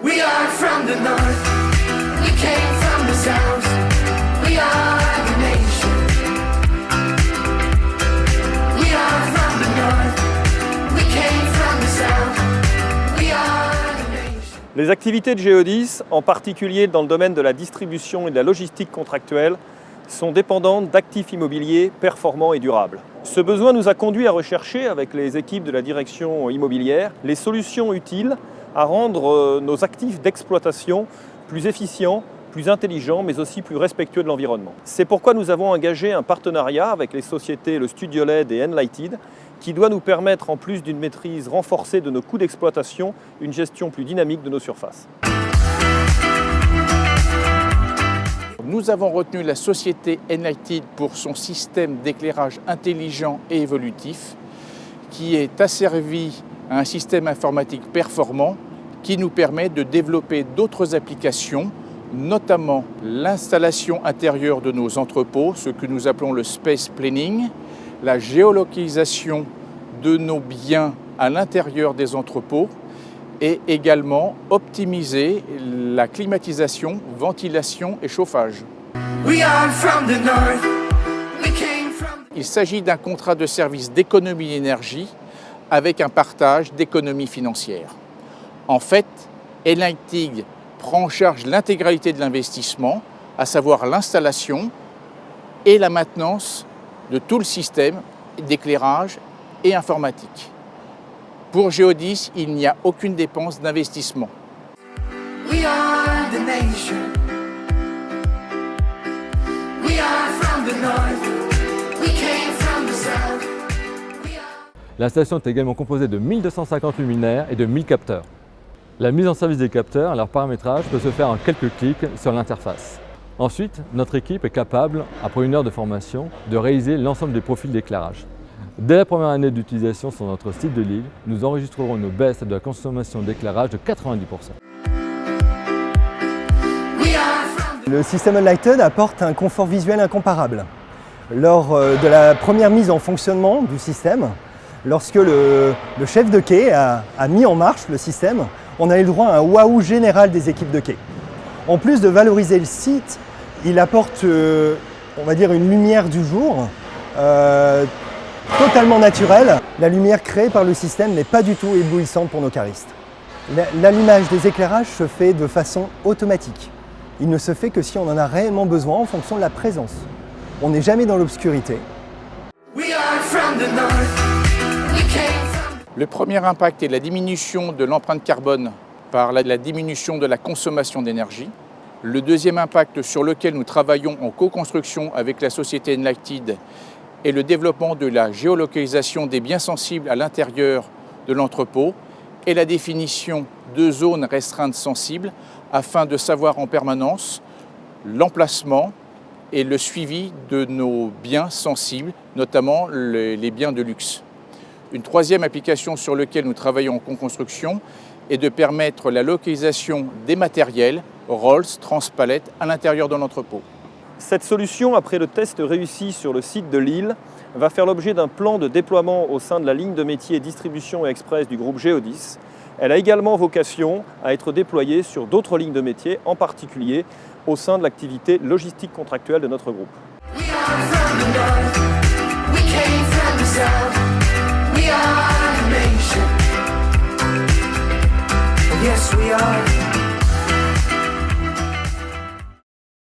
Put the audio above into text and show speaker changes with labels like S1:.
S1: We are from the north, we came from the south, we are the nation. We are from the north, we came from the south, we are the nation.
S2: Les activités de Geodis, en particulier dans le domaine de la distribution et de la logistique contractuelle, sont dépendantes d'actifs immobiliers performants et durables. Ce besoin nous a conduit à rechercher, avec les équipes de la direction immobilière, les solutions utiles à rendre nos actifs d'exploitation plus efficients, plus intelligents, mais aussi plus respectueux de l'environnement. C'est pourquoi nous avons engagé un partenariat avec les sociétés le Studio LED et Enlighted, qui doit nous permettre, en plus d'une maîtrise renforcée de nos coûts d'exploitation, une gestion plus dynamique de nos surfaces.
S3: Nous avons retenu la société Enlighted pour son système d'éclairage intelligent et évolutif qui est asservi à un système informatique performant qui nous permet de développer d'autres applications, notamment l'installation intérieure de nos entrepôts, ce que nous appelons le space planning, la géolocalisation de nos biens à l'intérieur des entrepôts et également optimiser la climatisation, ventilation et chauffage.
S1: We are from the north, we came from...
S3: Il s'agit d'un contrat de service d'économie d'énergie avec un partage d'économie financière. En fait, Enlighted prend en charge l'intégralité de l'investissement, à savoir l'installation et la maintenance de tout le système d'éclairage et informatique. Pour Geodis, il n'y a aucune dépense d'investissement.
S1: We are the nation. We are from the north, we came from the south.
S4: L'installation est également composée de 1250 luminaires et de 1000 capteurs. La mise en service des capteurs et leur paramétrage peut se faire en quelques clics sur l'interface. Ensuite, notre équipe est capable, après une heure de formation, de réaliser l'ensemble des profils d'éclairage. Dès la première année d'utilisation sur notre site de Lille, nous enregistrerons nos baisses de la consommation d'éclairage de 90%.
S5: Le système Enlighted apporte un confort visuel incomparable. Lors de la première mise en fonctionnement du système, lorsque le chef de quai a mis en marche le système, on a eu le droit à un waouh général des équipes de quai. En plus de valoriser le site, il apporte, on va dire, une lumière du jour totalement naturelle. La lumière créée par le système n'est pas du tout éblouissante pour nos caristes. L'allumage des éclairages se fait de façon automatique. Il ne se fait que si on en a réellement besoin en fonction de la présence. On n'est jamais dans l'obscurité.
S3: Le premier impact est la diminution de l'empreinte carbone par la diminution de la consommation d'énergie. Le deuxième impact sur lequel nous travaillons en co-construction avec la société Enlighted est le développement de la géolocalisation des biens sensibles à l'intérieur de l'entrepôt et la définition de zones restreintes sensibles afin de savoir en permanence l'emplacement et le suivi de nos biens sensibles, notamment les biens de luxe. Une troisième application sur laquelle nous travaillons en co-construction est de permettre la localisation des matériels, Rolls, transpalettes, à l'intérieur de l'entrepôt.
S2: Cette solution, après le test réussi sur le site de Lille, va faire l'objet d'un plan de déploiement au sein de la ligne de métier distribution et express du groupe Geodis. Elle a également vocation à être déployée sur d'autres lignes de métier, en particulier au sein de l'activité logistique contractuelle de notre groupe.
S1: We are from the north, we came from the south, we are the nation. Yes, we are.